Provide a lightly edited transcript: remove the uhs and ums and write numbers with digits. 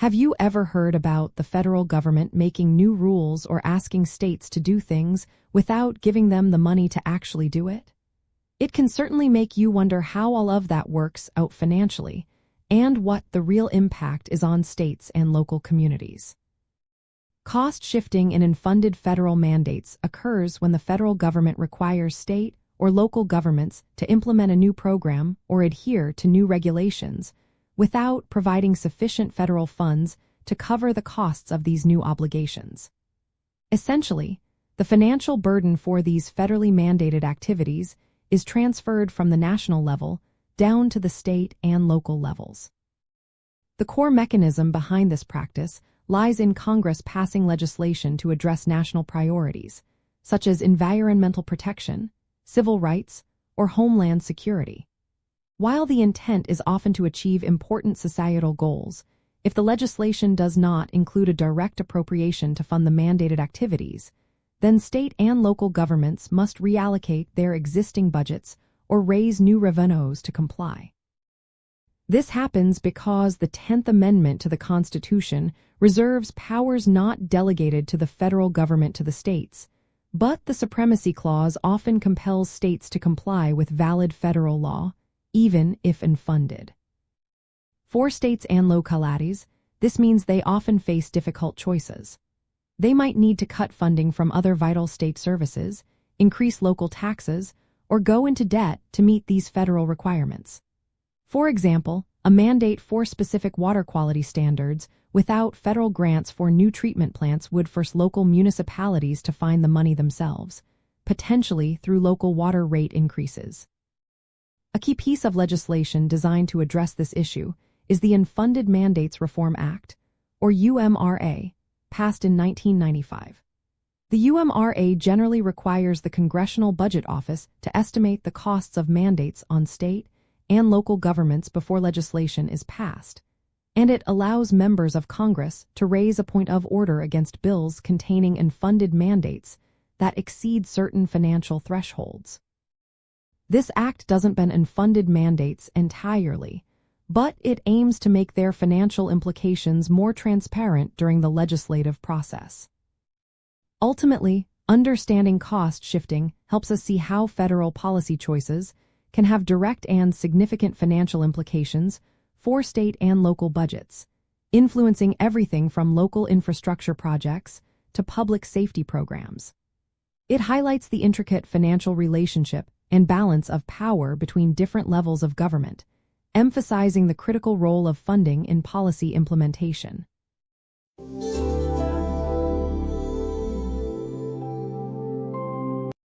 Have you ever heard about the federal government making new rules or asking states to do things without giving them the money to actually do it? It can certainly make you wonder how all of that works out financially and what the real impact is on states and local communities. Cost shifting in unfunded federal mandates occurs when the federal government requires state or local governments to implement a new program or adhere to new regulations without providing sufficient federal funds to cover the costs of these new obligations. Essentially, the financial burden for these federally mandated activities is transferred from the national level down to the state and local levels. The core mechanism behind this practice lies in Congress passing legislation to address national priorities, such as environmental protection, civil rights, or homeland security. While the intent is often to achieve important societal goals, if the legislation does not include a direct appropriation to fund the mandated activities, then state and local governments must reallocate their existing budgets or raise new revenues to comply. This happens because the 10th Amendment to the Constitution reserves powers not delegated to the federal government to the states, but the Supremacy Clause often compels states to comply with valid federal law, even if unfunded. For states and localities, this means they often face difficult choices. They might need to cut funding from other vital state services, increase local taxes, or go into debt to meet these federal requirements. For example, a mandate for specific water quality standards without federal grants for new treatment plants would force local municipalities to find the money themselves, potentially through local water rate increases. A key piece of legislation designed to address this issue is the Unfunded Mandates Reform Act, or UMRA, passed in 1995. The UMRA generally requires the Congressional Budget Office to estimate the costs of mandates on state and local governments before legislation is passed, and it allows members of Congress to raise a point of order against bills containing unfunded mandates that exceed certain financial thresholds. This act doesn't ban unfunded mandates entirely, but it aims to make their financial implications more transparent during the legislative process. Ultimately, understanding cost shifting helps us see how federal policy choices can have direct and significant financial implications for state and local budgets, influencing everything from local infrastructure projects to public safety programs. It highlights the intricate financial relationship and balance of power between different levels of government, emphasizing the critical role of funding in policy implementation.